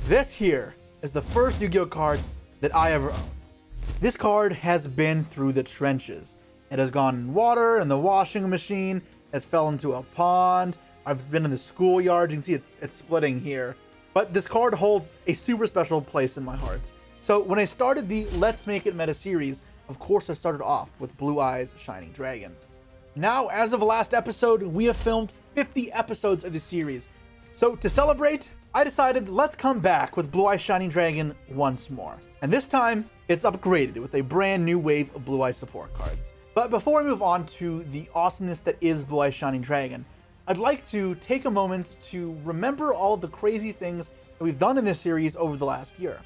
This here is the first Yu-Gi-Oh card that I ever owned. This card has been through the trenches. It has gone in water, in the washing machine, it's fell into a pond. I've been in the schoolyard. You can see it's splitting here. But this card holds a super special place in my heart. So when I started the Let's Make It meta series, of course I started off with Blue Eyes Shining Dragon. Now, as of last episode, we have filmed 50 episodes of the series. So to celebrate, I decided let's come back with Blue Eyes Shining Dragon once more. And this time, it's upgraded with a brand new wave of Blue Eyes support cards. But before we move on to the awesomeness that is Blue Eyes Shining Dragon, I'd like to take a moment to remember all of the crazy things that we've done in this series over the last year.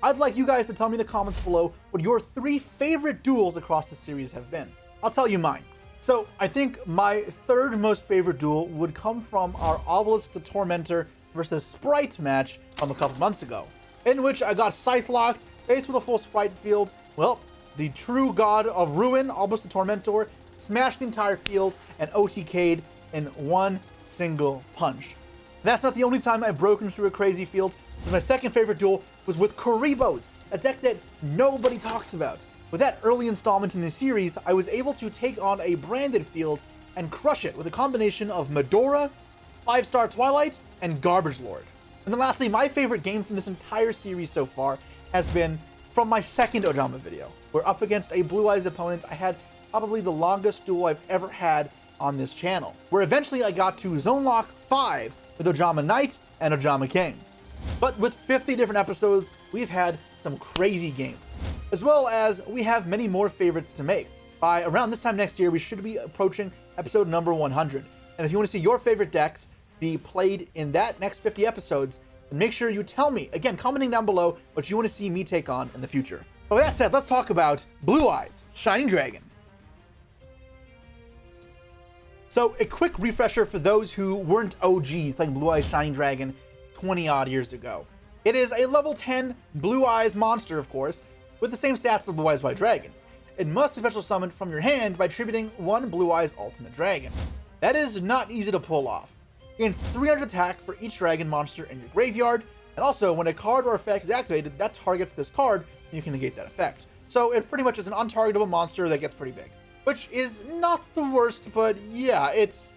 I'd like you guys to tell me in the comments below what your 3 favorite duels across the series have been. I'll tell you mine. So I think my third most favorite duel would come from our Obelisk the Tormentor versus Sprite match from a couple months ago, in which I got Scythe locked, faced with a full Sprite field. Well, the true god of ruin, Obelisk the Tormentor, smashed the entire field and OTK'd in one single punch. That's not the only time I've broken through a crazy field. My second favorite duel was with Karibos, a deck that nobody talks about. With that early installment in the series, I was able to take on a branded field and crush it with a combination of Medora, 5-star Twilight, and Garbage Lord. And then lastly, my favorite game from this entire series so far has been from my second Ojama video, where up against a Blue Eyes opponent, I had probably the longest duel I've ever had on this channel, where eventually I got to Zone Lock 5 with Ojama Knight and Ojama King. But with 50 different episodes, we've had some crazy games, as well as we have many more favorites to make. By around this time next year, we should be approaching episode number 100. And if you want to see your favorite decks be played in that next 50 episodes, then make sure you tell me, again, commenting down below what you want to see me take on in the future. But with that said, let's talk about Blue Eyes Shining Dragon. So a quick refresher for those who weren't OGs playing Blue Eyes Shining Dragon 20 odd years ago. It is a level 10 Blue Eyes monster, of course, with the same stats as Blue Eyes White Dragon. It must be special summoned from your hand by attributing 1 Blue Eyes Ultimate Dragon. That is not easy to pull off. You gain 300 attack for each dragon monster in your graveyard, and also when a card or effect is activated that targets this card, you can negate that effect. So it pretty much is an untargetable monster that gets pretty big, which is not the worst, but yeah, it's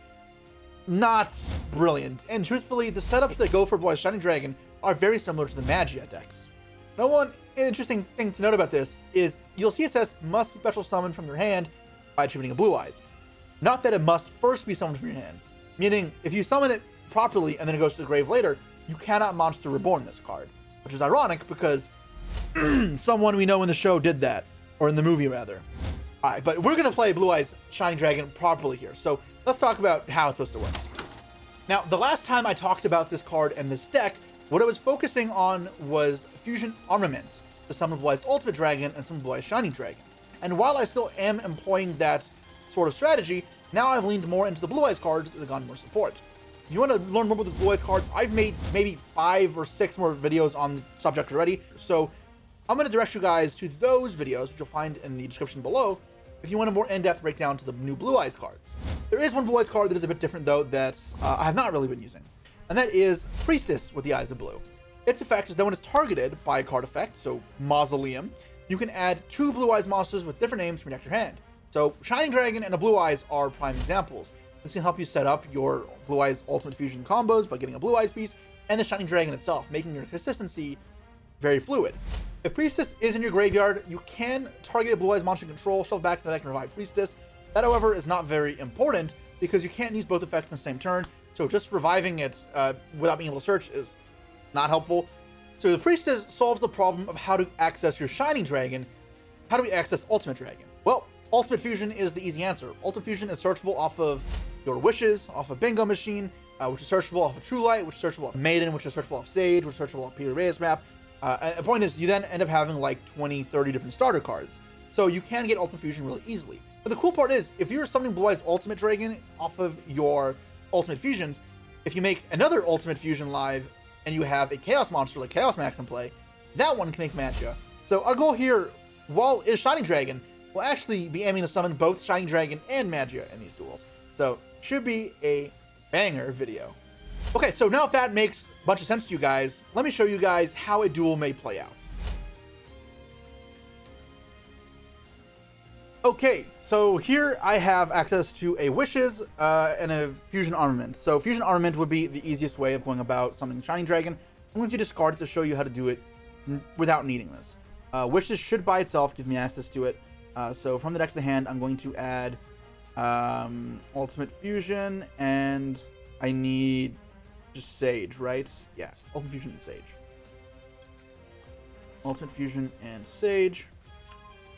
not brilliant. And truthfully, the setups that go for Blue Eyes Shining Dragon are very similar to the Magia decks. Now, one interesting thing to note about this is you'll see it says must be special summoned from your hand by attributing a Blue Eyes. Not that it must first be summoned from your hand, meaning if you summon it properly and then it goes to the grave later, you cannot Monster Reborn this card, which is ironic because someone we know in the show did that, or in the movie rather. All right, but we're going to play Blue Eyes Shining Dragon properly here, so let's talk about how it's supposed to work. Now, the last time I talked about this card and this deck, what I was focusing on was Fusion Armament to summon Blue Eyes Ultimate Dragon and summon Blue Eyes Shining Dragon. And while I still am employing that sort of strategy, now I've leaned more into the Blue Eyes cards that have gotten more support. If you want to learn more about the Blue Eyes cards, I've made maybe 5 or 6 more videos on the subject already, so I'm going to direct you guys to those videos, which you'll find in the description below, if you want a more in-depth breakdown to the new Blue Eyes cards. There is one Blue Eyes card that is a bit different though that I have not really been using, and that is Priestess with the Eyes of Blue. Its effect is that when it's targeted by a card effect, so Mausoleum, you can add 2 Blue Eyes monsters with different names from your deck to your hand. So Shining Dragon and a Blue Eyes are prime examples. This can help you set up your Blue Eyes Ultimate Fusion combos by getting a Blue Eyes piece and the Shining Dragon itself, making your consistency very fluid. If Priestess is in your graveyard, you can target a Blue Eyes monster control, shove back to the deck and revive Priestess. That, however, is not very important because you can't use both effects in the same turn, so just reviving it without being able to search is not helpful. So the Priestess solves the problem of how to access your Shining Dragon. How do we access Ultimate Dragon? Well, Ultimate Fusion is the easy answer. Ultimate Fusion is searchable off of your Wishes, off of Bingo Machine, which is searchable off of True Light, which is searchable off Maiden, which is searchable off Sage, which is searchable off Peter Reyes map. And the point is, you then end up having like 20, 30 different starter cards. So you can get Ultimate Fusion really easily. But the cool part is, if you're summoning Blue Eyes Ultimate Dragon off of your Ultimate Fusions, if you make another Ultimate Fusion live and you have a Chaos monster like Chaos Max in play, that one can make Magia. So our goal here, while is Shining Dragon, will actually be aiming to summon both Shining Dragon and Magia in these duels. So should be a banger video. Okay, so now if that makes a bunch of sense to you guys, let me show you guys how a duel may play out. Okay, so here I have access to a Wishes and a Fusion Armament. So Fusion Armament would be the easiest way of going about summoning Shining Dragon. I'm going to discard it to show you how to do it without needing this. Wishes should by itself give me access to it. So from the deck to the hand, I'm going to add Ultimate Fusion, and I need just Sage, right? Yeah, Ultimate Fusion and Sage. Ultimate Fusion and Sage.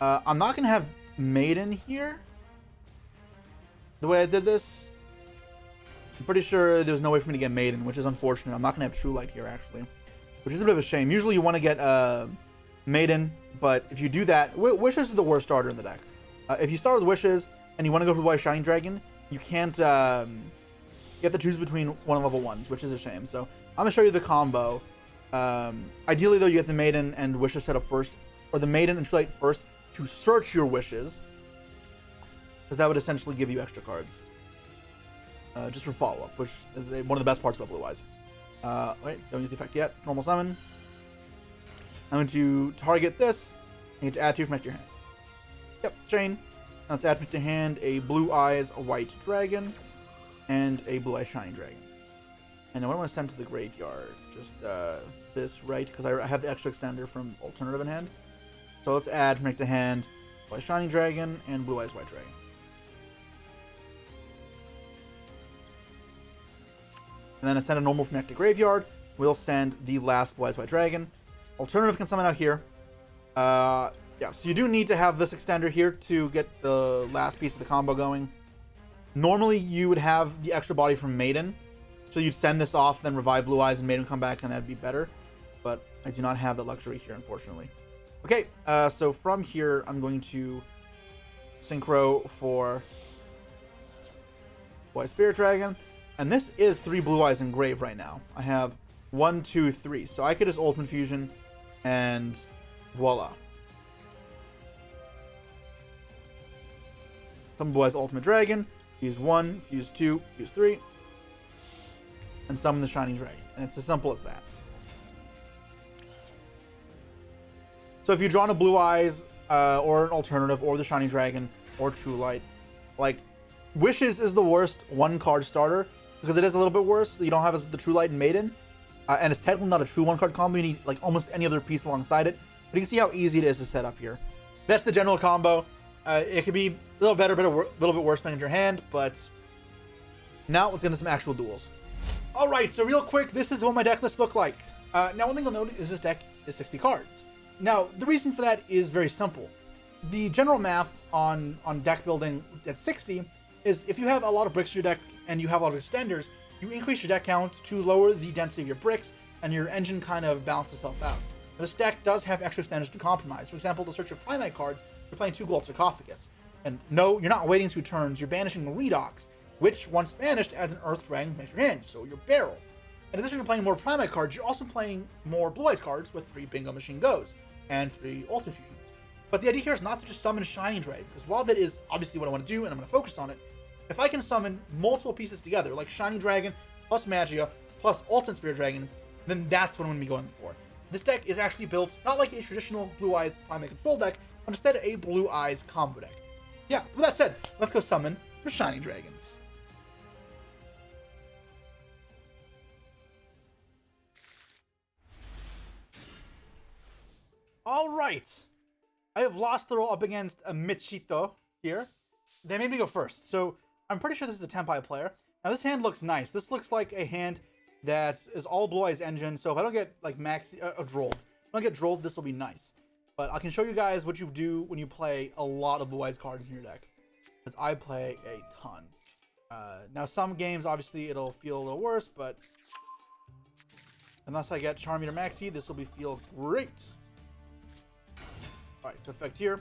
I'm not going to have Maiden here. The way I did this, I'm pretty sure there's no way for me to get Maiden, which is unfortunate. I'm not going to have True Light here, actually, which is a bit of a shame. Usually you want to get Maiden, but if you do that, Wishes is the worst starter in the deck. If you start with Wishes and you want to go for Blue-Eyes Shining Dragon, you can't. You have to choose between one of level 1s, which is a shame. So I'm going to show you the combo. Ideally, though, you get the Maiden and Wishes set up first, or the Maiden and True Light first, to search your Wishes, because that would essentially give you extra cards, just for follow-up, which is one of the best parts about Blue Eyes. Wait, don't use the effect yet. Normal summon. I'm going to target this. You get to add 2 from your hand. Yep, chain. Now let's add from your hand a Blue Eyes, a White Dragon, and a Blue Eyes Shining Dragon. And then what I want to send to the graveyard, just this, right? Because I have the extra extender from Alternative in hand. So let's add from deck to hand Blue Eyes Shining Dragon and Blue Eyes White Dragon. And then I send a normal from deck to graveyard. We'll send the last Blue Eyes White Dragon. Alternative can summon out here. Yeah, so you do need to have this extender here to get the last piece of the combo going. Normally you would have the extra body from Maiden. So you'd send this off, then revive Blue Eyes and Maiden come back, and that'd be better. But I do not have that luxury here, unfortunately. Okay, so from here, I'm going to Synchro for Blue Eyes Spirit Dragon. And this is 3 Blue Eyes in grave right now. I have 1, 2, 3. So I could just Ultimate Fusion and voila. Summon Blue Eyes Ultimate Dragon. Fuse 1, fuse 2, fuse 3. And summon the Shining Dragon. And it's as simple as that. So if you draw a Blue Eyes, or an Alternative, or the Shining Dragon, or True Light, like, Wishes is the worst 1-card starter, because it is a little bit worse. You don't have the True Light and Maiden, and it's technically not a true 1-card combo. You need, like, almost any other piece alongside it. But you can see how easy it is to set up here. That's the general combo. It could be a little better, but a little bit worse depending on your hand, but now let's get into some actual duels. Alright, so real quick, this is what my deck list looked like. Now, one thing you'll note is this deck is 60 cards. Now, the reason for that is very simple. The general math on deck building at 60 is if you have a lot of bricks in your deck and you have a lot of extenders, you increase your deck count to lower the density of your bricks, and your engine kind of balances itself out. Now, this deck does have extra extenders to compromise. For example, to search your Primite cards, you're playing 2 Gold Sarcophagus. And no, you're not waiting 2 turns, you're banishing Redox, which, once banished, adds an Earth Dragon to your hand, so your barrel. In addition to playing more Primite cards, you're also playing more Blue Eyes cards with 3 Bingo Machine Goes and 3 Ultimate Fusions. But the idea here is not to just summon Shining Dragon, because while that is obviously what I want to do and I'm going to focus on it, if I can summon multiple pieces together, like Shining Dragon plus Magia plus Ultimate Spirit Dragon, then that's what I'm going to be going for. This deck is actually built not like a traditional Blue Eyes Primate control deck, but instead a Blue Eyes combo deck. Yeah, with that said, let's go summon the Shining Dragons. Alright, I have lost the roll up against a Michito here. They made me go first, so I'm pretty sure this is a Tenpai player. Now this hand looks nice. This looks like a hand that is all Blue Eyes engine, so if I don't get like drolled, if I don't get drolled, this will be nice. But I can show you guys what you do when you play a lot of Blue Eyes cards in your deck, because I play a ton. Now some games, obviously, it'll feel a little worse, but unless I get Charmander Maxi, this will feel great. Alright, so effect here.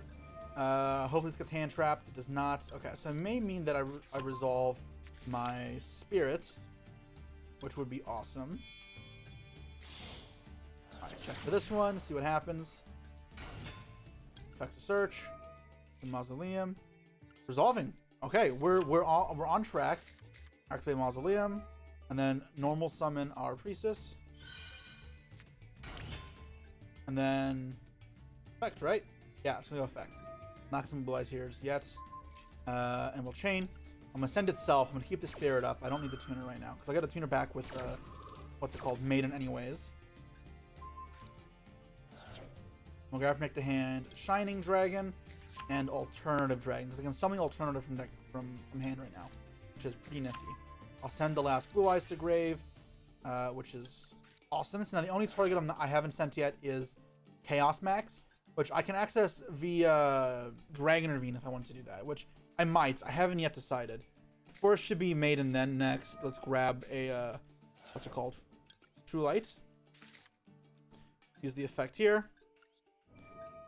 Hopefully this gets hand trapped. It does not. Okay, so it may mean that I resolve my spirit, which would be awesome. Alright, check for this one, see what happens. Effect to search. The Mausoleum. Resolving. Okay, we're on track. Activate Mausoleum. And then normal summon our priestess. And then effect, right? Yeah, it's gonna go effect. Not some blue eyes here just yet. And we'll chain. I'm gonna send itself. I'm gonna keep the spirit up. I don't need the tuner right now because I got a tuner back with what's it called, Maiden, anyways. We'll grab from deck to hand, Shining Dragon, and Alternative Dragon because I can summon alternative from deck from hand right now, which is pretty nifty. I'll send the last blue eyes to grave, which is awesome. So now the only target I haven't sent yet is Chaos Max, which I can access via Dragon Ravine if I want to do that, which I might. I haven't yet decided. First should be Maiden, then next. Let's grab a, what's it called? True Light. Use the effect here.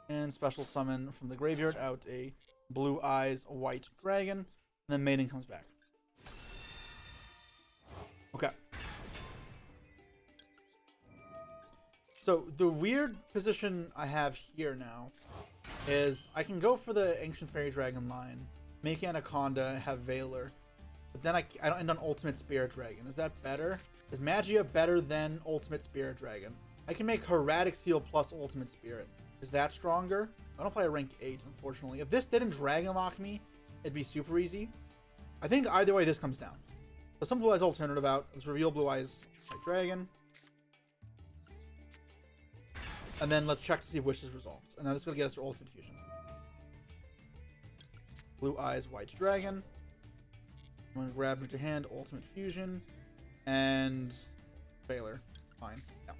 And special summon from the graveyard out a Blue Eyes White Dragon. And then Maiden comes back. Okay. So the weird position I have here now is I can go for the Ancient Fairy Dragon line, make Anaconda, have Valor, but then I don't end on Ultimate Spirit Dragon. Is that better? Is Magia better than Ultimate Spirit Dragon? I can make Hieratic Seal plus Ultimate Spirit. Is that stronger? I don't play a rank 8, unfortunately. If this didn't Dragon Lock me, it'd be super easy. I think either way this comes down. So some Blue Eyes alternative out. Let's reveal Blue Eyes White Dragon. And then let's check to see if Wishes resolves. And now this is going to get us our Ultimate Fusion. Blue Eyes White Dragon. I'm going to grab into hand, Ultimate Fusion. And Failure. Fine. Yeah.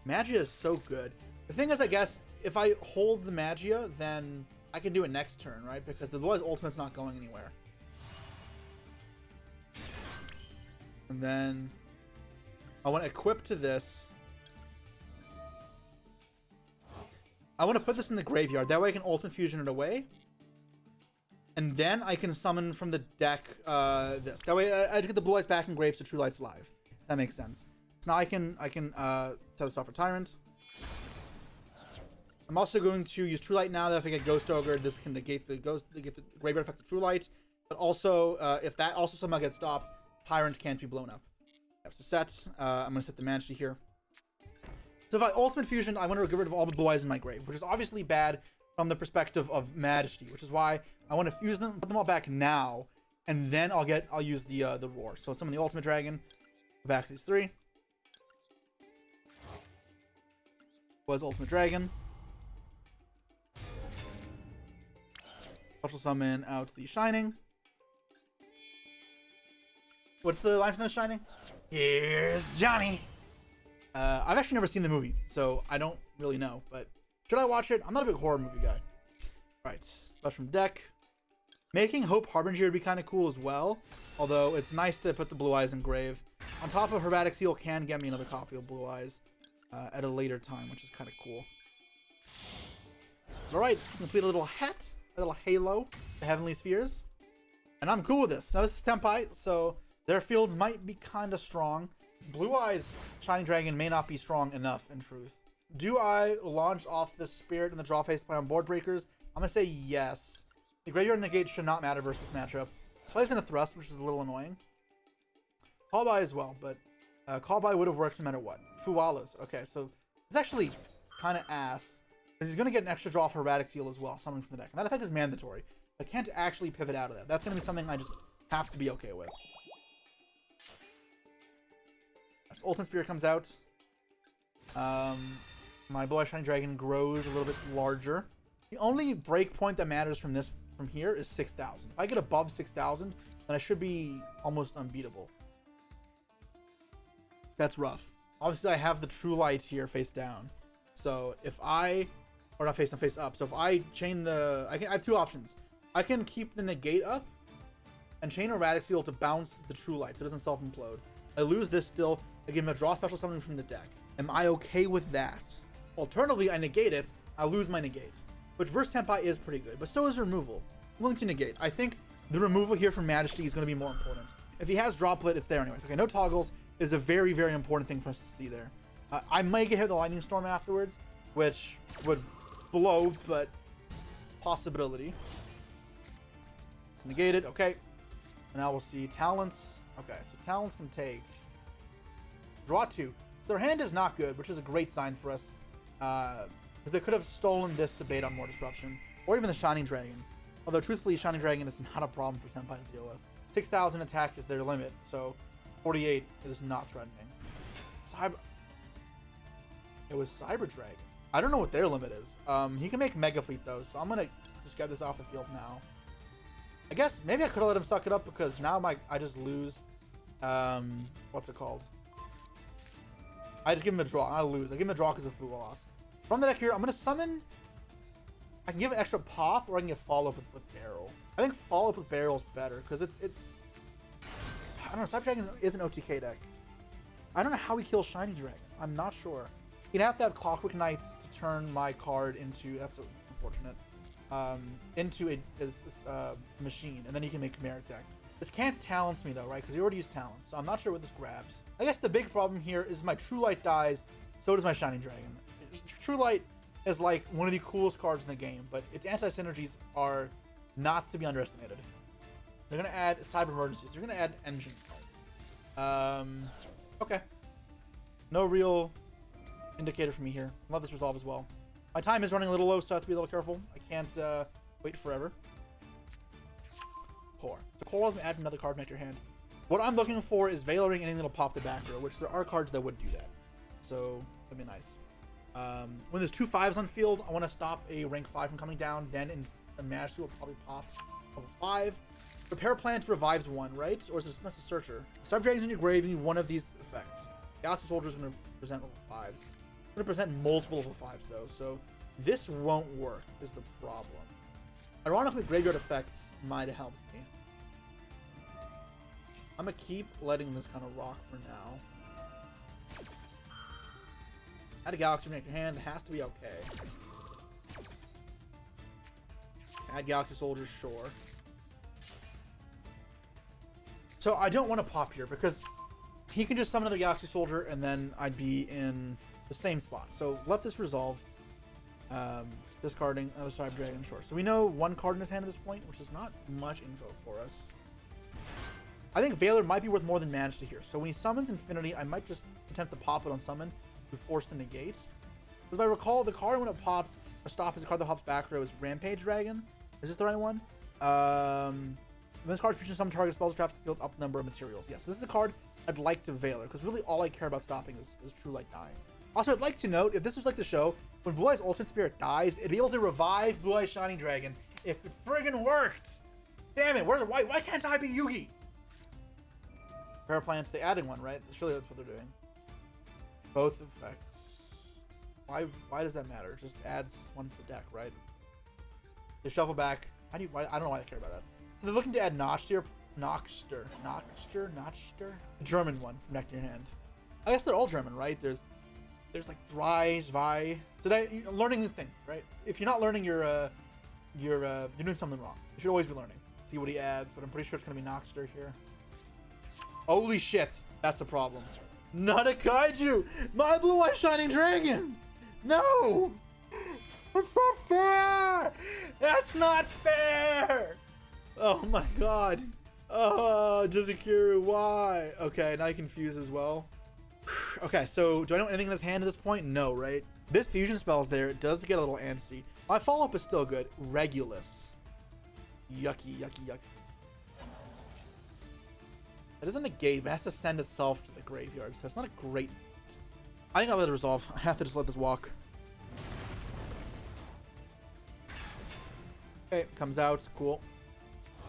Magia is so good. The thing is, I guess, if I hold the Magia, then I can do it next turn, right? Because the Blue Eyes Ultimate's not going anywhere. And then I want to equip to this. I want to put this in the graveyard. That way I can Ultimate Fusion it away. And then I can summon from the deck this. That way I get the Blue Eyes back in grave so True Light's live. That makes sense. So now I can set this off for Tyrant. I'm also going to use True Light now that if I get Ghost Ogre, this can negate the graveyard effect of True Light. But also, if that also somehow gets stopped, Tyrant can't be blown up. That's the set. I'm going to set the Majesty here. So if I Ultimate Fusion, I want to get rid of all the Blue Eyes in my grave, which is obviously bad from the perspective of Majesty, which is why I want to fuse them, put them all back now, and then I'll use the Roar. So summon the Ultimate Dragon, go back to these three. Was Ultimate Dragon. Special summon out the Shining. What's the line from the Shining? Here's Johnny. I've actually never seen the movie, so I don't really know, but should I watch it? I'm not a big horror movie guy. Right, special from deck. Making Hope Harbinger would be kind of cool as well, although it's nice to put the Blue Eyes in grave. On top of Hieratic Seal can get me another copy of Blue Eyes at a later time, which is kind of cool. All right, complete a little hat, a little halo, the Heavenly Spheres, and I'm cool with this. Now this is Tempai, so their fields might be kind of strong. Blue Eyes Shining Dragon may not be strong enough, in truth. Do I launch off the Spirit and the Draw Face play on board breakers? I'm going to say yes. The Graveyard Negate should not matter versus this matchup. Plays in a Thrust, which is a little annoying. Call By as well, but Call By would have worked no matter what. Fualas. Okay, so it's actually kind of ass, because he's going to get an extra draw for Hieratic Seal as well, summoning from the deck. And that effect is mandatory. I can't actually pivot out of that. That's going to be something I just have to be okay with. Ultimate Spirit comes out. My Blue Eyes Shining Dragon grows a little bit larger. The only break point that matters from here is 6,000. If I get above 6,000, then I should be almost unbeatable. That's rough. Obviously, I have the True Light here face down. So if I, or not face down, face up. So if I chain I have two options. I can keep the negate up and chain Hieratic Seal to bounce the True Light so it doesn't self-implode. I lose this still. I give him a draw special summon from the deck. Am I okay with that? Alternatively, I negate it. I lose my negate, which versus Tempai is pretty good, but so is removal. I'm willing to negate. I think the removal here from Majesty is going to be more important. If he has Droplet, it's there anyways. Okay, no toggles is a very, very important thing for us to see there. I might get hit with the Lightning Storm afterwards, which would blow, but possibility. It's negated. Okay. And now we'll see talents. Okay, so talents can take. Draw 2. So their hand is not good, which is a great sign for us. Because they could have stolen this to bait on more disruption. Or even the Shining Dragon. Although, truthfully, Shining Dragon is not a problem for Tenpai to deal with. 6,000 attack is their limit, so 48 is not threatening. It was Cyber Dragon. I don't know what their limit is. He can make Mega Fleet, though, so I'm going to just get this off the field now. I guess maybe I could have let him suck it up, because now I just lose... what's it called? I just give him a draw. I lose. I give him a draw because of Food Loss. From the deck here, I'm going to summon... I can give an extra pop, or I can get follow up with Barrel. I think follow up with Barrel is better, because it's... I don't know, Cyber Dragon is an OTK deck. I don't know how he kills Shiny Dragon. I'm not sure. He'd have to have Clockwork Knights to turn my card into... That's unfortunate. Into a machine, and then he can make Chimera attack. This can't talents me, though, right? Because he already used talents, so I'm not sure what this grabs. I guess the big problem here is my True Light dies, so does my Shining Dragon. True Light is like one of the coolest cards in the game, but its anti-synergies are not to be underestimated. They're going to add Cyber Emergencies. They're going to add Engine. Okay. No real indicator for me here. I'll let this resolve as well. My time is running a little low, so I have to be a little careful. I can't wait forever. Core. So Core will add another card to your hand. What I'm looking for is Veiloring anything that'll pop the back row, which there are cards that would do that. So that'd be nice. When there's 2 5s on field, I want to stop a rank 5 from coming down. Then in Majesty will probably pop level 5. Repair Plant revives 1, right? Or is it not a Searcher? Cyber Dragon's in your grave, you need one of these effects. Galaxy Soldier is going to present level 5s. It's going to present multiple level 5s though, so this won't work is the problem. Ironically, graveyard effects might have helped me. I'm going to keep letting this kind of rock for now. Add a Galaxy Ring to your hand. It has to be okay. Add Galaxy Soldiers, sure. So I don't want to pop here because he can just summon another Galaxy Soldier and then I'd be in the same spot. So let this resolve. Discarding another Cyber Dragon, sure. So we know 1 card in his hand at this point, which is not much info for us. I think Valor might be worth more than Majesty here. So when he summons Infinity, I might just attempt to pop it on summon to force the negate. Because if I recall, the card when it popped, or stop is a card that hops back row is Rampage Dragon. Is this the right one? When this card features some target spells, traps the field up the number of materials. Yes, so this is the card I'd like to Valor, because really all I care about stopping is True Light dying. Also, I'd like to note, if this was like the show, when Blue Eye's Ultimate Spirit dies, it'd be able to revive Blue Eye's Shining Dragon if it friggin' worked. Damn it, why can't I be Yugi? Repair Plants, they adding 1, right? Surely that's what they're doing. Both effects. Why does that matter? Just adds 1 to the deck, right? They shuffle back. I don't know why I care about that. So they're looking to add Noxter. The German one from deck to your hand. I guess they're all German, right? There's like Dry, Zwei. You're learning new things, right? If you're not learning, you're doing something wrong. You should always be learning. See what he adds, but I'm pretty sure it's gonna be Noxter here. Holy shit, that's a problem. Not a Kaiju! My Blue Eye Shining Dragon! No! That's not fair! That's not fair! Oh my god. Oh, Jizukiru, why? Okay, now you confused as well. Okay, so do I know anything in his hand at this point? No, right? This fusion spell's there. It does get a little antsy. My follow-up is still good. Regulus. Yucky, yucky, yucky. It doesn't negate, but it has to send itself to the graveyard, so it's not a great... I think I'll let it resolve. I have to just let this walk. Okay, comes out. Cool. I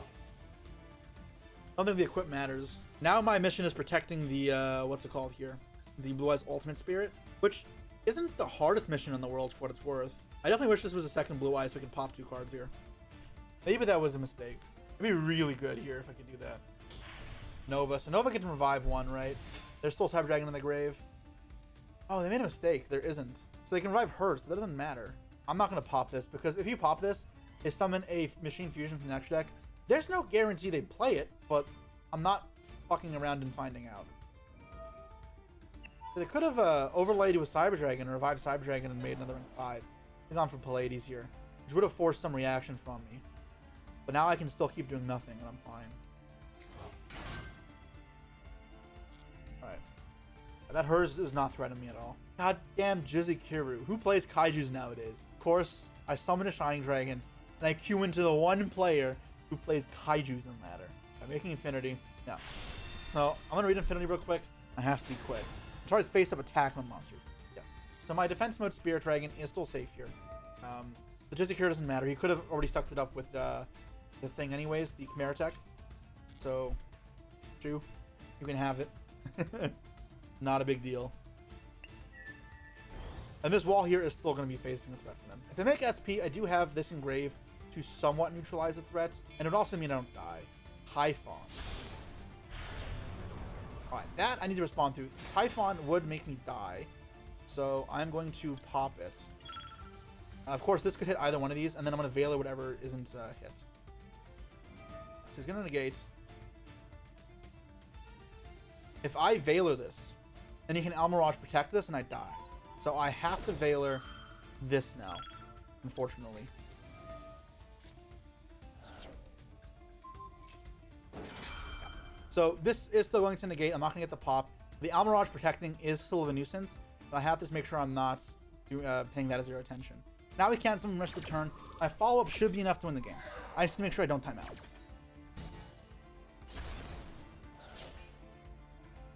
don't think the equip matters. Now my mission is protecting the, what's it called here? The Blue Eyes Ultimate Spirit, which isn't the hardest mission in the world for what it's worth. I definitely wish this was a second Blue Eye so we could pop 2 cards here. Maybe that was a mistake. It'd be really good here if I could do that. Nova. So Nova can revive 1, right? There's still Cyber Dragon in the grave. Oh, they made a mistake. There isn't. So they can revive hers, but that doesn't matter. I'm not going to pop this, because if you pop this, they summon a Machine Fusion from the next deck. There's no guarantee they play it, but I'm not fucking around and finding out. So they could have overlaid with Cyber Dragon and revived Cyber Dragon and made another rank 5. They've gone for Pallades here, which would have forced some reaction from me. But now I can still keep doing nothing, and I'm fine. That hers does not threaten me at all. Goddamn Jizukiru. Who plays kaijus nowadays? Of course, I summon a Shining Dragon, and I queue into the one player who plays kaijus in ladder. By making Infinity. No. So, I'm gonna read Infinity real quick. I have to be quick. Try to face up attack on monsters. Yes. So my defense mode Spirit Dragon is still safe here. The Jizukiru doesn't matter. He could have already sucked it up with the thing anyways, the Chimera Tech. So, you can have it. Not a big deal. And this wall here is still going to be facing a threat for them. If they make SP, I do have this engrave to somewhat neutralize the threat. And it would also mean I don't die. Typhon. Alright, that I need to respond through. Typhon would make me die. So I'm going to pop it. Of course, this could hit either one of these. And then I'm going to Veiler whatever isn't hit. So he's going to negate. If I Veiler this, then he can Almirage protect this and I die. So I have to Veiler this now, unfortunately. So this is still going to negate. I'm not going to get the pop. The Almirage protecting is still of a nuisance, but I have to make sure I'm not paying that as zero attention. Now we can't summon the rest of the turn. My follow-up should be enough to win the game. I just need to make sure I don't time out.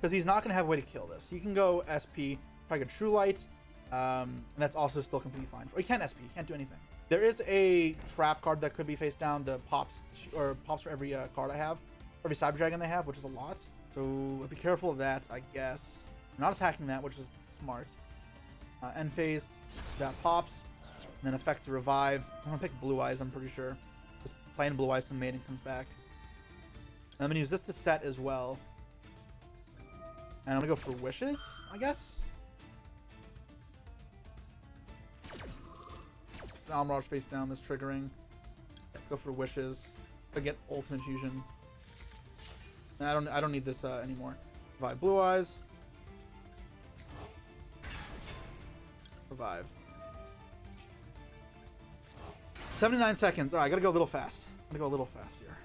Because he's not going to have a way to kill this. He can go SP, probably get True Light, and that's also still completely fine. Or he can't SP, he can't do anything. There is a trap card that could be face down, the pops for every card I have, every Cyber Dragon they have, which is a lot. So be careful of that, I guess. I'm not attacking that, which is smart. End phase, that pops, and then affects the revive. I'm gonna pick Blue Eyes, I'm pretty sure. Just plain Blue Eyes, so Maiden comes back. And I'm gonna use this to set as well. And I'm gonna go for Wishes, I guess. Almirage face down, this triggering. Let's go for Wishes. I get Ultimate Fusion. And I don't need this anymore. Revive Blue Eyes. Revive. 79 seconds. Alright, I gotta go a little fast. I'm gonna go a little fast here.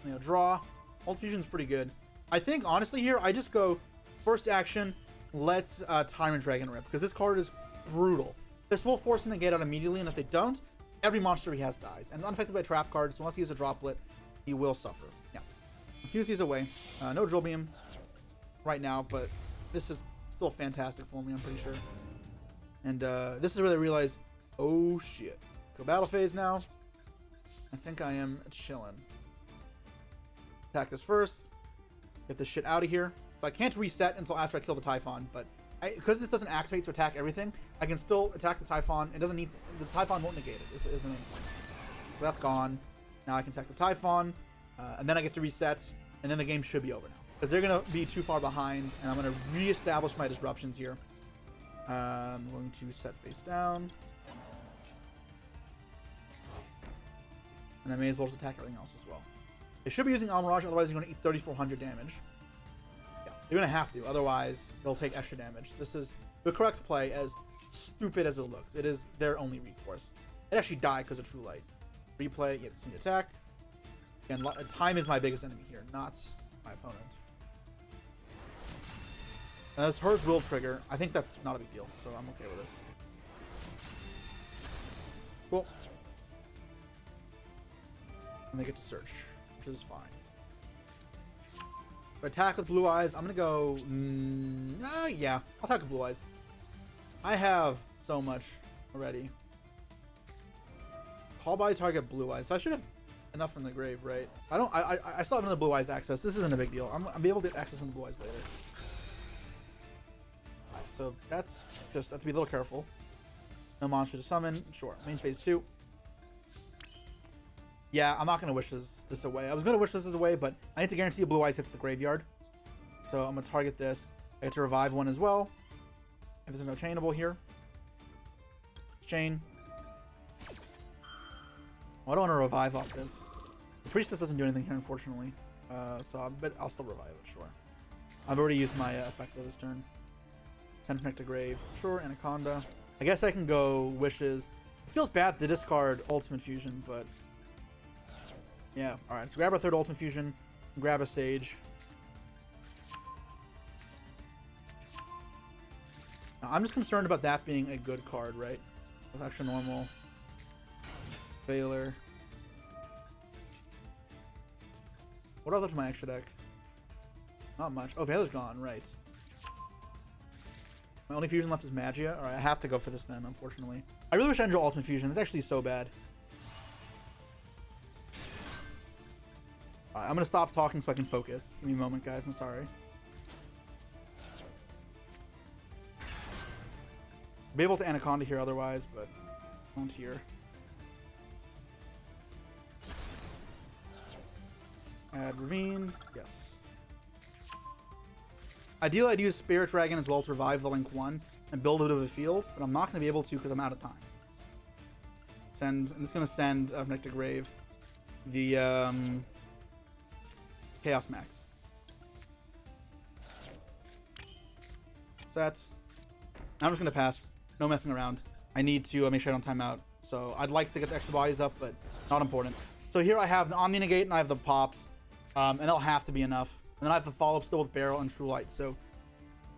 You know, draw. Ult Fusion's pretty good. I think, honestly, here, I just go first action, let's Tyrant Dragon rip, because this card is brutal. This will force him to get out immediately, and if they don't, every monster he has dies. And unaffected by trap cards, so unless he has a droplet, he will suffer. Yeah. Infuse these away. No Drill Beam right now, but this is still fantastic for me, I'm pretty sure. And this is where they realize, oh shit. Go battle phase now. I think I am chilling. Attack this first. Get this shit out of here. So I can't reset until after I kill the Typhon, but because this doesn't activate to attack everything, I can still attack the Typhon. It doesn't need to, the Typhon won't negate it, is the main point. So that's gone. Now I can attack the Typhon, and then I get to reset, and then the game should be over now. Because they're going to be too far behind, and I'm going to reestablish my disruptions here. I'm going to set face down. And I may as well just attack everything else as well. They should be using Almirage, otherwise you're going to eat 3,400 damage. Yeah, you're going to have to, otherwise they'll take extra damage. This is the correct play, as stupid as it looks. It is their only recourse. It actually died because of True Light. Replay, yeah, continue attack. Again, time is my biggest enemy here, not my opponent. As hers will trigger, I think that's not a big deal, so I'm okay with this. Cool. And they get to search, which is fine. If I attack with Blue Eyes, I'm gonna go. Yeah, I'll attack with Blue Eyes. I have so much already. Call by target Blue Eyes, so I should have enough from the grave, right? I still have another Blue Eyes access. This isn't a big deal. I'll be able to get access from the Blue Eyes later. So that's just have to be a little careful. No monster to summon. Sure. Main phase 2. Yeah, I'm not going to wish this away. I was going to wish this away, but I need to guarantee Blue Eyes hits the graveyard. So I'm going to target this. I get to revive one as well. If there's no chainable here. Chain. Well, I don't want to revive off this. The Priestess doesn't do anything here, unfortunately. So I'll still revive it, sure. I've already used my effect for this turn. 10 Connect to Grave. Sure, Anaconda. I guess I can go Wishes. It feels bad to discard Ultimate Fusion, but... yeah, alright. So grab our third Ultimate Fusion. Grab a Sage. Now, I'm just concerned about that being a good card, right? That's actually normal. Failure. What else to my extra deck? Not much. Oh, Baylor's gone, right. My only fusion left is Magia. Alright, I have to go for this then, unfortunately. I really wish I didn't draw Ultimate Fusion. It's actually so bad. Alright, I'm gonna stop talking so I can focus. Give me a moment, guys. I'm sorry. Be able to Anaconda here otherwise, but won't here. Add Ravine. Yes. Ideally, I'd use Spirit Dragon as well to revive the Link 1 and build a bit of a field, but I'm not going to be able to because I'm out of time. I'm just going to send Nick to Grave the Chaos Max. Set. Now I'm just going to pass. No messing around. I need to make sure I don't time out. So I'd like to get the extra bodies up, but not important. So here I have the Omni Negate and I have the Pops. And it'll have to be enough. And then I have the follow-up still with Barrel and True Light. So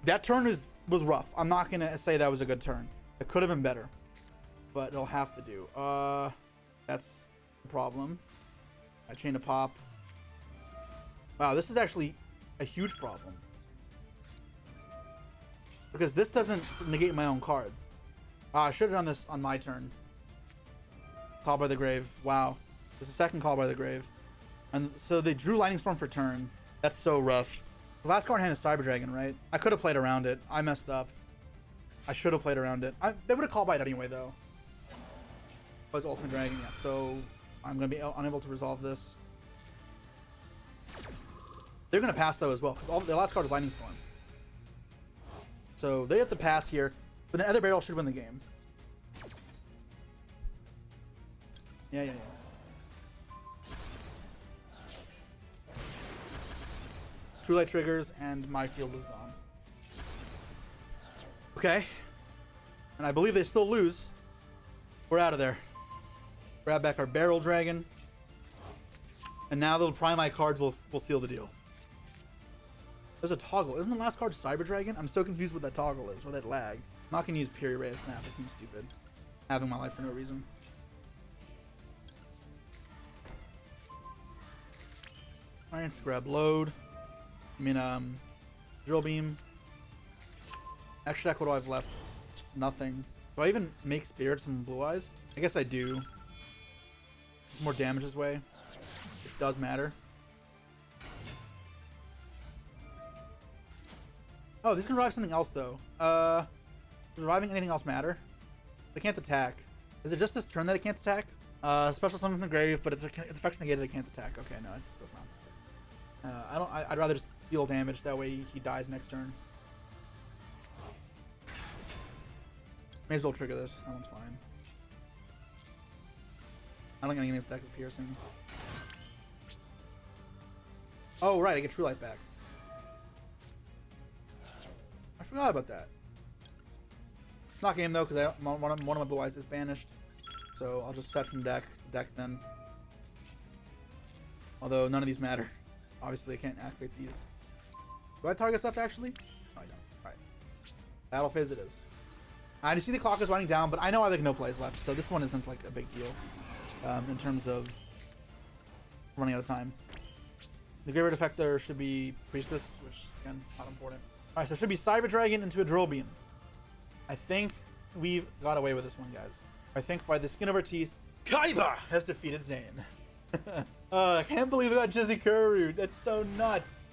that turn was rough. I'm not going to say that was a good turn. It could have been better. But it'll have to do. That's the problem. I chain a Pop. Wow, this is actually a huge problem. Because this doesn't negate my own cards. I should have done this on my turn. Call by the Grave. Wow. There's a second Call by the Grave. And so they drew Lightning Storm for turn. That's so rough. The last card in hand is Cyber Dragon, right? I could have played around it. I messed up. I should have played around it. They would have called by it anyway, though. Was Ultimate Dragon, yeah. So I'm going to be unable to resolve this. They're going to pass, though, as well. Because their last card is Lightning Storm. So they have to pass here. But the other barrel should win the game. Yeah. True Light triggers, and my field is gone. Okay. And I believe they still lose. We're out of there. Grab back our Barrel Dragon. And now the Primite cards will seal the deal. There's a toggle. Isn't the last card Cyber Dragon? I'm so confused what that toggle is, or that lag. I'm not going to use Puri Ray as snap. It seems stupid. Having my life for no reason. Alright, let's grab Load. Drill Beam. Extra deck, what do I have left? Nothing. Do I even make Spirits and Blue Eyes? I guess I do. More damage this way, which does matter. Oh, this can revive something else, though. Does reviving anything else matter? They can't attack. Is it just this turn that it can't attack? Special summon from the grave, but it's effect negated, it can't attack. Okay, no, it does not. I'd rather just deal damage, that way he dies next turn. May as well trigger this, that one's fine. I don't think anything against deck is piercing. Oh right, I get True Light back. I forgot about that. It's not game though, because one of my Blue Eyes is banished. So I'll just set from deck then. Although none of these matter. Obviously I can't activate these. Do I target stuff actually? No, I don't. Alright. Battle phase it is. I see the clock is winding down, but I know I have no plays left, so this one isn't like a big deal. In terms of running out of time. The Graveyard Effector should be Priestess, which again, not important. Alright, so it should be Cyber Dragon into a Drill Beam. I think we've got away with this one, guys. I think by the skin of our teeth, Kaiba has defeated Zane. I can't believe I got Jizikuru. That's so nuts.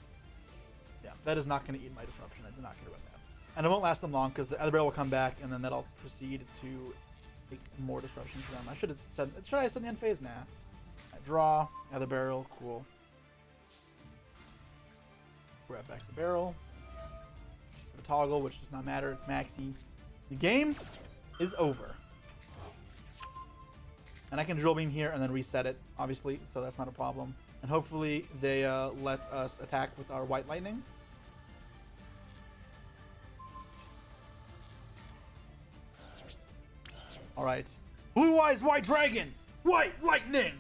Yeah, that is not going to eat my disruption. I did not care about that. And it won't last them long because the other barrel will come back and then that'll proceed to take more disruption for them. I should have said, should I have said the end phase? Nah. I draw, other barrel, cool. Grab back the barrel. The toggle, which does not matter, it's maxi. The game is over. And I can Drill Beam here and then reset it, obviously, so that's not a problem. And hopefully they let us attack with our White Lightning. All right. Blue Eyes White Dragon! White Lightning!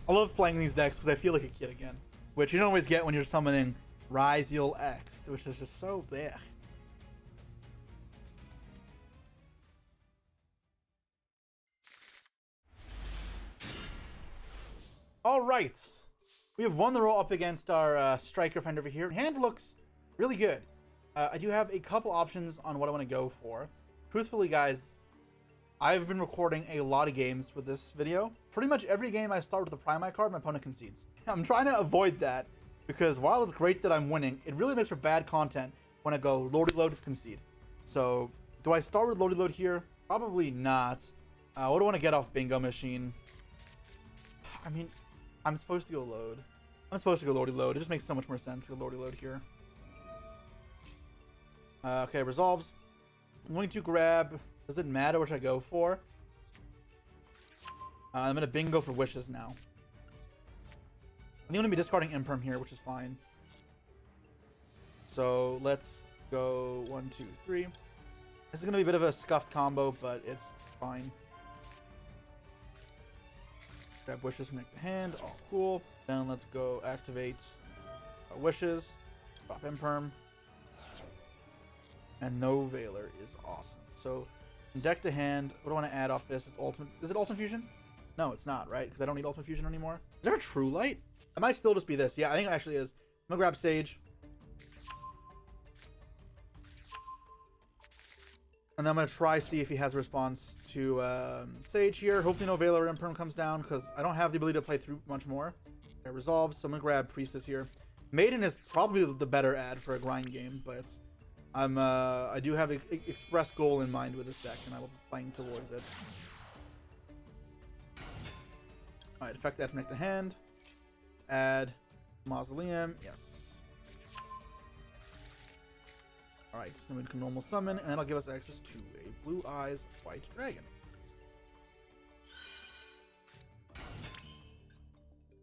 I love playing these decks because I feel like a kid again, which you don't always get when you're summoning Yugioh X, which is just so blech. All right, we have won the roll up against our striker friend over here. Hand looks really good. I do have a couple options on what I want to go for. Truthfully, guys, I've been recording a lot of games with this video. Pretty much every game I start with a Primite card, my opponent concedes. I'm trying to avoid that because while it's great that I'm winning, it really makes for bad content when I go loady load concede. So do I start with loady load here? Probably not. What do I want to get off bingo machine? I mean, I'm supposed to go load. I'm supposed to go loady load. It just makes so much more sense to go loady load here. Okay, resolves. I'm going to grab... Does it matter which I go for? I'm going to bingo for wishes now. I'm going to be discarding Imperm here, which is fine. So let's go 1, 2, 3. This is going to be a bit of a scuffed combo, but it's fine. Grab wishes from the hand. All cool. Then let's go activate wishes. Drop Imperm. And no Veiler is awesome. So deck to hand. What do I want to add off this? It's ultimate. Is it ultimate fusion? No, it's not, right? Because I don't need ultimate fusion anymore. Is there a true light? It might still just be this. Yeah, I think it actually is. I'm gonna grab Sage. And then I'm gonna try see if he has a response to Sage here. Hopefully no Veiler or Imperm comes down because I don't have the ability to play through much more. Okay, resolves. So I'm gonna grab Priestess here. Maiden is probably the better ad for a grind game, but I do have an express goal in mind with this deck, and I will be playing towards it. Alright, effect add to make the hand. Add Mausoleum, yes. Alright, so we can normal summon, and that'll give us access to a Blue Eyes White Dragon.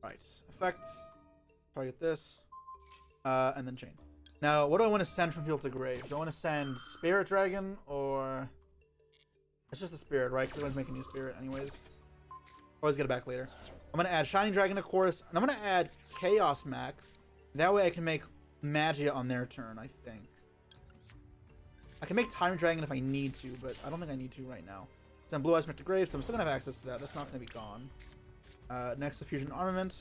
Alright, effect. Target this. And then chain. Now, what do I want to send from field to grave? Do I want to send Spirit Dragon, or... It's just a Spirit, right? Because I always make a new Spirit anyways. Always get it back later. I'm going to add Shining Dragon, of course. And I'm going to add Chaos Max. That way I can make Magia on their turn, I think. I can make Tyrant Dragon if I need to, but I don't think I need to right now. Send Blue Eyes back to grave, so I'm still going to have access to that. That's not going to be gone. Next to Fusion Armament.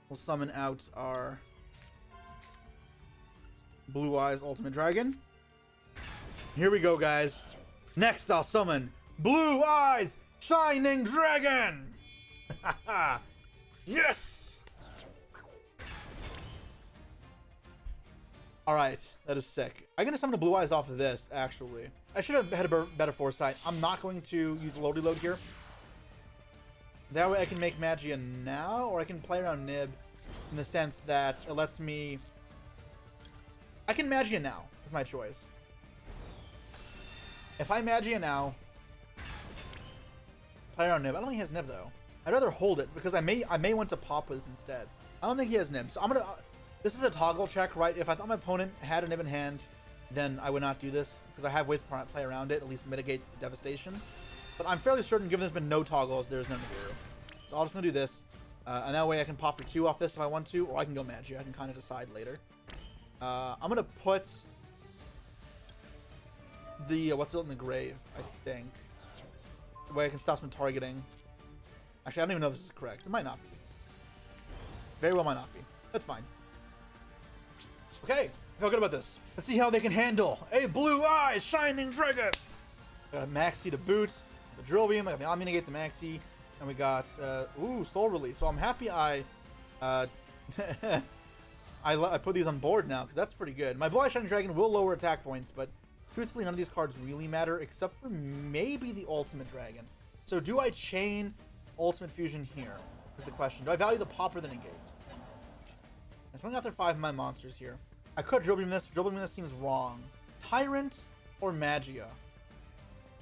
We'll summon out our Blue Eyes Ultimate Dragon. Here we go, guys. Next, I'll summon Blue Eyes Shining Dragon. Yes. All right, that is sick. I'm gonna summon a Blue Eyes off of this. Actually, I should have had a better foresight. I'm not going to use a loady load here. That way, I can make Magia now, or I can play around Nib in the sense that it lets me. I can Magia now, is my choice. If I Magia now, play around Nib. I don't think he has Nib though. I'd rather hold it because I may want to pop this instead. I don't think he has Nib, so I'm gonna. This is a toggle check, right? If I thought my opponent had a Nib in hand, then I would not do this because I have ways to play around it, at least mitigate the devastation. But I'm fairly certain, given there's been no toggles, there's no Nibiru. So I'll just gonna do this, and that way I can pop for 2 off this if I want to, or I can go Magia. I can kind of decide later. I'm gonna put the what's it in the grave, I think. The way I can stop some targeting. Actually, I don't even know if this is correct. It might not be. Very well might not be. That's fine. Okay, I feel good about this. Let's see how they can handle a Blue Eyes Shining Dragon. Got a Maxi to boot. The Drill Beam. I got the Omnigate, the Maxi. And we got, ooh, Soul Release. So I'm happy I put these on board now, because that's pretty good. My Blue Eyes Shining Dragon will lower attack points, but truthfully, none of these cards really matter, except for maybe the Ultimate Dragon. So do I chain Ultimate Fusion here, is the question. Do I value the popper than engage? I'm swinging after 5 of my monsters here. I could Drill Beam this. Drill Beam this seems wrong. Tyrant or Magia?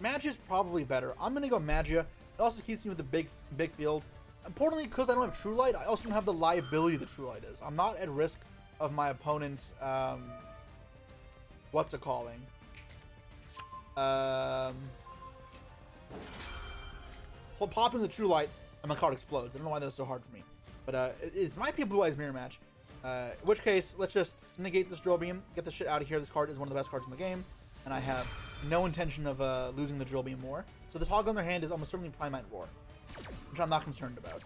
Magia is probably better. I'm going to go Magia. It also keeps me with the big field. Importantly, because I don't have True Light, I also don't have the liability that True Light is. I'm not at risk of my opponent's, what's it calling? Popping the True Light, and my card explodes. I don't know why that's so hard for me. But it might be a Blue Eyes Mirror match. In which case, let's just negate this Drill Beam, get the shit out of here. This card is one of the best cards in the game, and I have no intention of losing the Drill Beam more. So the toggle in their hand is almost certainly Primite Roar, which I'm not concerned about.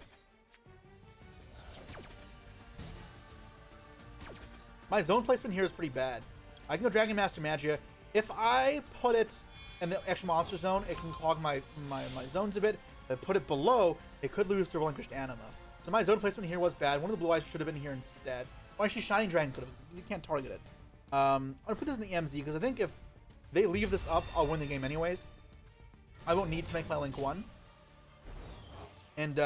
My zone placement here is pretty bad. I can go Dragon Master Magia. If I put it in the extra monster zone, it can clog my zones a bit. If I put it below, it could lose to Relinquished Anima. So my zone placement here was bad. One of the Blue Eyes should have been here instead. Or actually, Shining Dragon could have. You can't target it. I'm going to put this in the EMZ because I think if they leave this up, I'll win the game anyways. I won't need to make my Link 1. And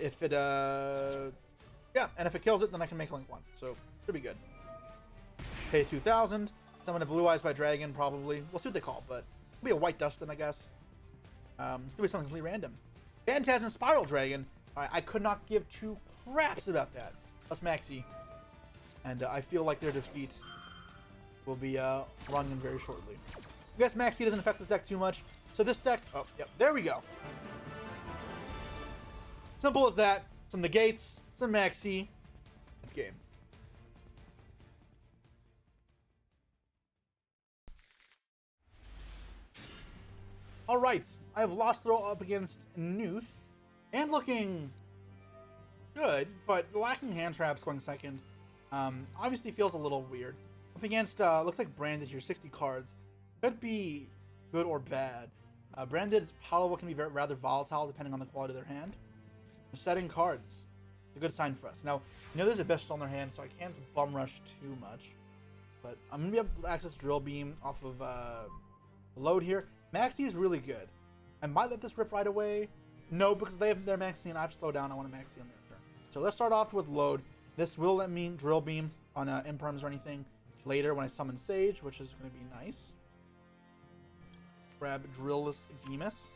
if it... yeah, and if it kills it, then I can make Link 1. So, should be good. Pay 2,000. Summon a Blue Eyes by Dragon, probably. We'll see what they call, but it'll be a White Dustin, I guess. It'll be something completely random. Phantasm Spiral Dragon. I could not give two craps about that. That's Maxi. And I feel like their defeat will be rung in very shortly. I guess Maxi doesn't affect this deck too much. So this deck... Oh, yep. There we go. Simple as that. Some negates, some Maxi. It's game. Alright, I have Lost Throw up against Nuth, and looking good, but lacking hand traps going second. Obviously feels a little weird. Up against, looks like Branded here, 60 cards. Could be good or bad. Branded's power can be rather volatile depending on the quality of their hand. Setting cards, it's a good sign for us. Now, you know there's a Bestial in their hand, so I can't bum rush too much. But I'm going to be able to access Drill Beam off of load here. Maxi is really good. I might let this rip right away. No, because they have their Maxi and I have to slow down. I want a Maxi on their turn. So let's start off with load. This will let me Drill Beam on Imperms or anything later when I summon Sage, which is going to be nice. Grab Drillless Demus.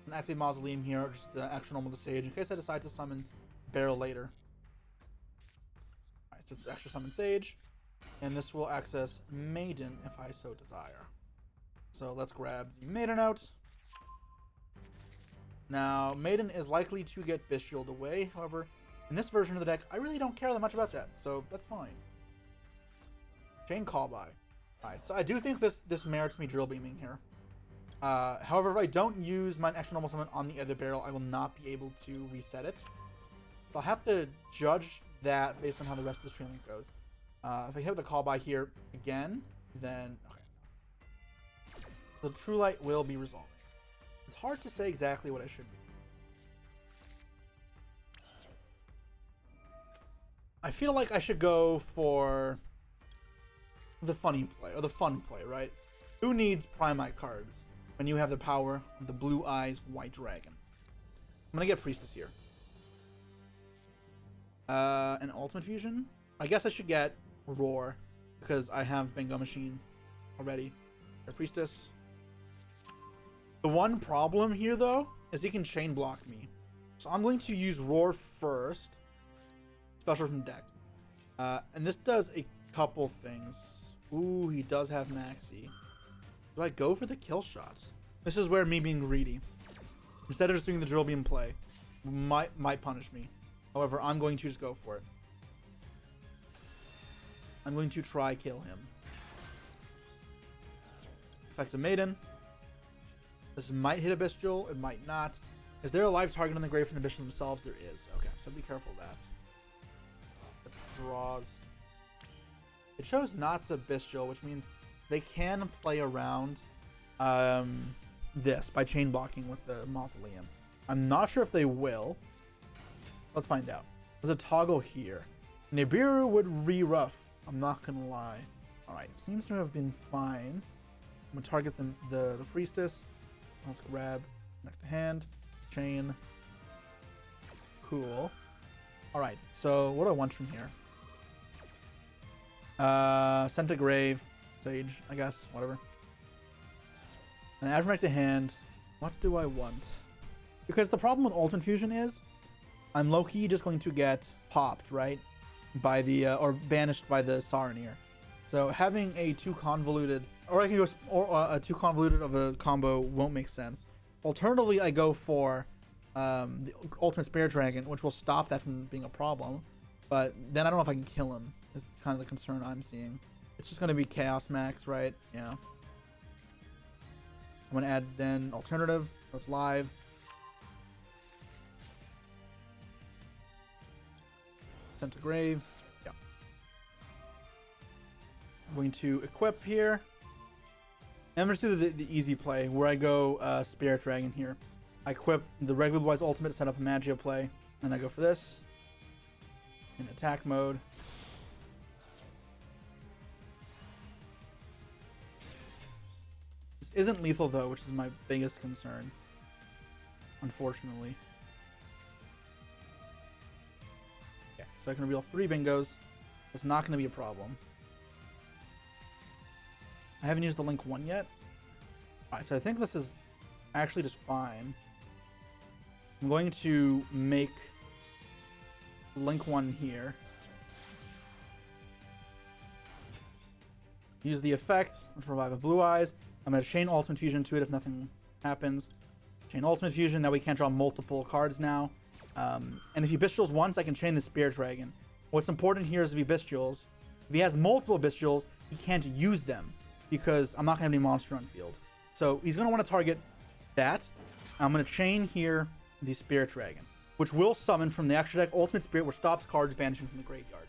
And activate Mausoleum here, just the extra normal to Sage in case I decide to summon Barrel later. Alright, so it's extra summon Sage. And this will access Maiden if I so desire. So let's grab the Maiden out. Now, Maiden is likely to get Bestialed away. However, in this version of the deck, I really don't care that much about that. So that's fine. Chain Callby. Alright, so I do think this merits me Drill Beaming here. However, if I don't use my extra normal summon on the other barrel, I will not be able to reset it. So I'll have to judge that based on how the rest of this training goes. If I hit the Callby here again, then okay. The True Light will be resolved. It's hard to say exactly what I should be. I feel like I should go for the funny play, or the fun play, right? Who needs Primite cards when you have the power of the Blue Eyes White Dragon? I'm gonna get Priestess here. An Ultimate Fusion? I guess I should get Roar, because I have Bingo Machine already. Or Priestess. The one problem here, though, is he can chain block me. So I'm going to use Roar first. Special from deck. And this does a couple things. Ooh, he does have Maxi. Do I go for the kill shot? This is where me being greedy, instead of just doing the Drill Beam play, might punish me. However, I'm going to just go for it. I'm going to try kill him. Effective Maiden. This might hit a Bestial, it might not. Is there a live target on the grave from the Bestial themselves? There is. Okay, so be careful of that. It draws. It chose not to Bestial, which means they can play around this by chain blocking with the Mausoleum. I'm not sure if they will. Let's find out. There's a toggle here. Nibiru would re-rough. I'm not gonna lie. Alright, seems to have been fine. I'm gonna target the Priestess. Let's grab next to hand. Chain. Cool. Alright, so what do I want from here? Centigrave. Sage, I guess. Whatever. And Adramek to hand. What do I want? Because the problem with Ultimate Fusion is I'm low-key just going to get popped, right? By the, or banished by the Saronir. So having a too convoluted, or I can go, or a too convoluted of a combo won't make sense. Alternatively, I go for the Ultimate Spirit Dragon, which will stop that from being a problem. But then I don't know if I can kill him, is kind of the concern I'm seeing. It's just going to be Chaos Max, right? Yeah. I'm going to add then Alternative, so it's live. Sent to Grave. Yeah. I'm going to equip here. I'm going to do the easy play where I go Spirit Dragon here. I equip the regular Blue Eyes Ultimate to set up a Magia play. Then I go for this in attack mode. This isn't lethal though, which is my biggest concern, unfortunately. Yeah, so I can reveal 3 bingos. It's not going to be a problem. I haven't used the Link 1 yet. Alright, so I think this is actually just fine. I'm going to make Link 1 here. Use the effect to revive a Blue Eyes. I'm going to chain Ultimate Fusion to it if nothing happens. Chain Ultimate Fusion, that we can't draw multiple cards now. And if he Bestials once, I can chain the Spirit Dragon. What's important here is if he Bestials, if he has multiple Bestials, he can't use them because I'm not going to have any monster on field. So he's going to want to target that. I'm going to chain here the Spirit Dragon, which will summon from the extra deck Ultimate Spirit, which stops cards banishing from the graveyard.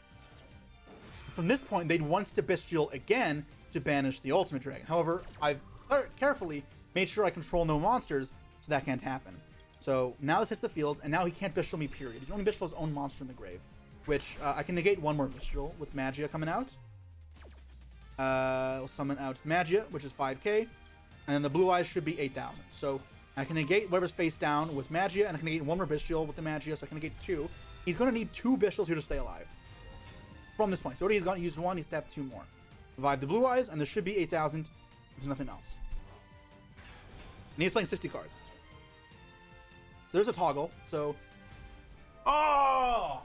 From this point, they'd want to Bestial again to banish the Ultimate Dragon. However, I've carefully made sure I control no monsters, so that can't happen. So now this hits the field, and now he can't Bestial me, period. He can only Bestial his own monster in the grave, which I can negate one more Bestial with Magia coming out. We'll summon out Magia, which is 5k, and then the Blue Eyes should be 8,000. So I can negate whatever's face down with Magia, and I can negate one more Bestial with the Magia, so I can negate 2. He's going to need 2 Bestials here to stay alive from this point. So already he's going to use 1, he's tapped 2 more. Revive the Blue Eyes, and there should be 8,000. There's nothing else. And he's playing 60 cards. There's a toggle, so... Oh!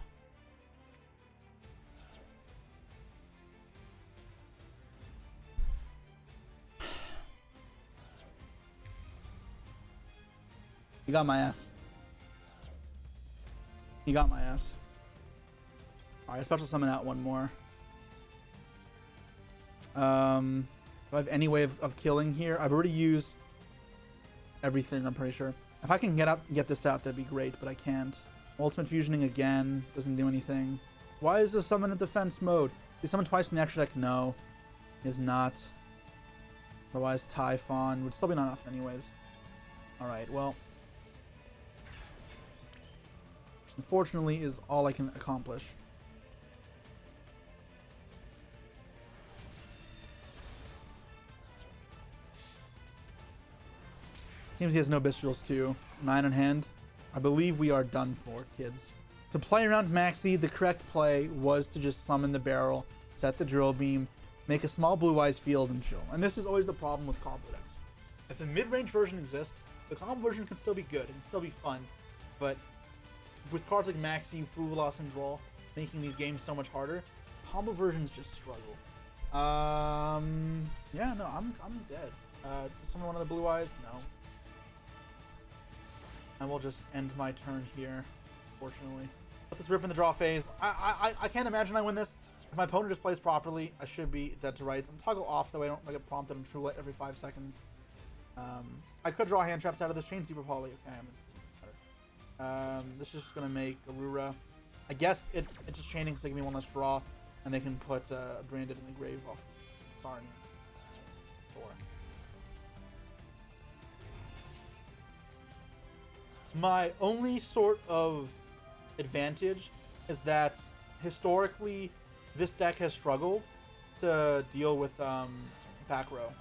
He got my ass. He got my ass. Alright, special summon out one more. Do I have any way of killing here? I've already used everything, I'm pretty sure. If I can get this out, that'd be great, but I can't. Ultimate Fusioning again. Doesn't do anything. Why is this summon in defense mode? Is he summoned twice in the extra deck? No. He is not. Otherwise, Typhon would still be not enough anyways. Alright, well. Unfortunately, is all I can accomplish. Seems he has no Bestials too. 9 in hand. I believe we are done for, kids. To play around Maxi, the correct play was to just summon the barrel, set the drill beam, make a small Blue Eyes field, and chill. And this is always the problem with combo decks. If the mid-range version exists, the combo version can still be good, it can still be fun, but with cards like Maxi, Fulos, and Draw making these games so much harder, combo versions just struggle. Yeah, no, I'm dead. Does someone want the Blue Eyes? No. And we'll just end my turn here, fortunately. Put this Rip in the draw phase. I can't imagine I win this. If my opponent just plays properly, I should be dead to rights. I'm toggle off, that way I don't get prompted on True Light every 5 seconds. I could draw hand traps out of this chain Super Poly. Okay, this is just gonna make Aurora. I guess it's just chaining because they give me one less draw, and they can put Branded in the grave off Sarnia. Sure. My only sort of advantage is that historically this deck has struggled to deal with back row.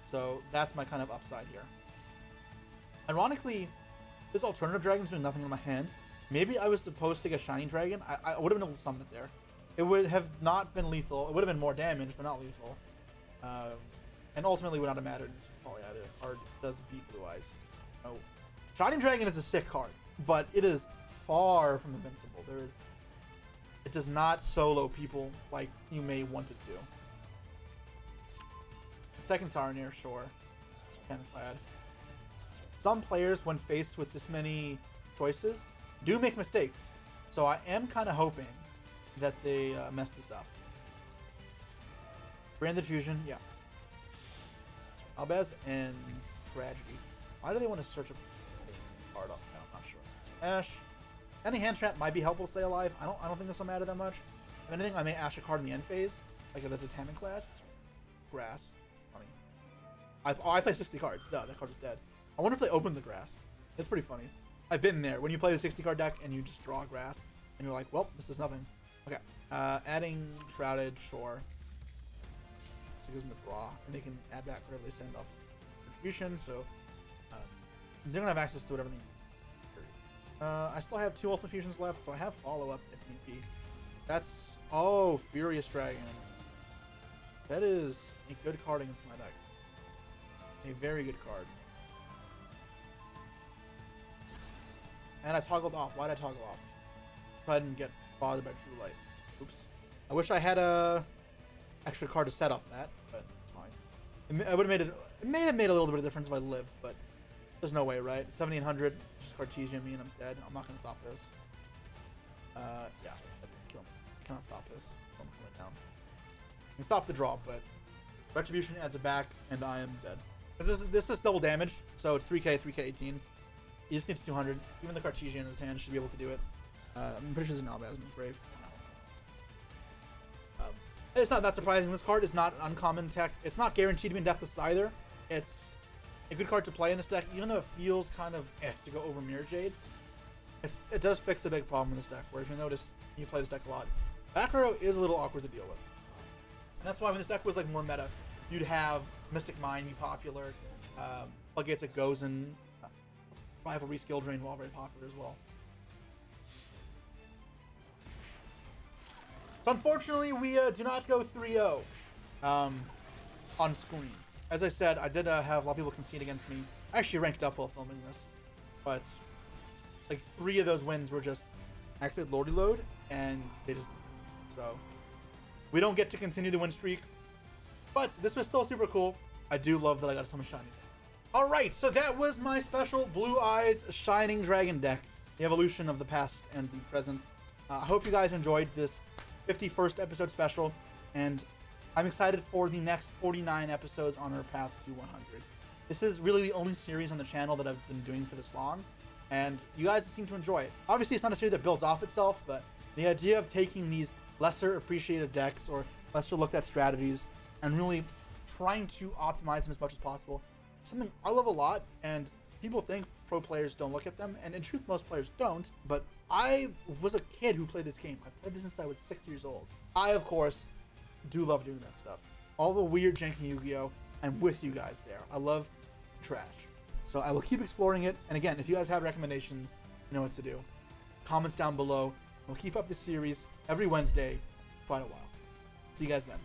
So that's my kind of upside here. Ironically, this alternative dragon's doing nothing in my hand. Maybe I was supposed to get Shiny Dragon. I would have been able to summon it there. It would have not been lethal. It would have been more damage, but not lethal. And ultimately would not have mattered in Super Poly either. Card does beat Blue Eyes. Oh. Shiny Dragon is a sick card, but it is far from invincible. It does not solo people like you may want it to. Second Sarnier, sure. Kind of bad. some players, when faced with this many choices, do make mistakes. So I am kind of hoping that they mess this up. Branded Fusion, yeah. Albaz and Tragedy. Why do they want to search a card up? I'm not sure. Ash. Any hand trap might be helpful to stay alive. I don't think this will matter that much. If anything, I may Ash a card in the end phase, like if that's a Tamming class. Grass. It's funny. I play 60 cards. Duh, that card is dead. I wonder if they open the grass. It's pretty funny. I've been there. When you play the 60 card deck and you just draw grass, and you're like, well, this is nothing. Okay. Adding Shrouded, sure. So it gives them a draw, and they can add back whatever they send off Retribution, so they're going to have access to whatever they need. I still have 2 Ultimate Fusions left, so I have follow-up if need be. That's... Oh, Furious Dragon. That is a good card against my deck. A very good card. And I toggled off. Why did I toggle off? So I didn't get bothered by True Light. Oops. I wish I had a extra card to set off that, but it's fine. I would have made it. It may have made a little bit of difference if I lived, but there's no way, right? 1700, just Cartesian me, and I'm dead. I'm not gonna stop this. Yeah, kill him. Cannot stop this. Kill him right down. I can stop the draw, but Retribution adds it back, and I am dead. This is double damage, so it's 3k, 3k, 18. He just needs 200. Even the Cartesian in his hand should be able to do it. I'm pretty sure there's an Albaz in his grave. It's not that surprising. This card is not an uncommon tech. It's not guaranteed to be in Deathless either. It's a good card to play in this deck, even though it feels kind of to go over Mirror Jade. It does fix a big problem in this deck, where if you notice, you play this deck a lot. Back row is a little awkward to deal with. And that's why when this deck was like more meta, you'd have Mystic Mind be popular. Floodgates that goes in Rivalry, Skill Drain, all very popular as well. So unfortunately, we do not go 3-0 on screen. As I said, I did have a lot of people concede against me. I actually ranked up while filming this, but like 3 of those wins were just actually Lordy Load, and they just... So we don't get to continue the win streak, but this was still super cool. I do love that I got a summon shiny. Alright, so that was my special Blue Eyes Shining Dragon deck. The evolution of the past and the present. I hope you guys enjoyed this 51st episode special, and I'm excited for the next 49 episodes on our path to 100. This is really the only series on the channel that I've been doing for this long, and you guys seem to enjoy it. Obviously, it's not a series that builds off itself, but the idea of taking these lesser appreciated decks or lesser looked at strategies and really trying to optimize them as much as possible, something I love a lot, and people think pro players don't look at them, and in truth, most players don't, but I was a kid who played this game. I played this since I was 6 years old. I, of course, do love doing that stuff. All the weird, janky Yu-Gi-Oh! I'm with you guys there. I love trash. So I will keep exploring it, and again, if you guys have recommendations, you know what to do. Comments down below. We'll keep up this series every Wednesday for quite a while. See you guys then.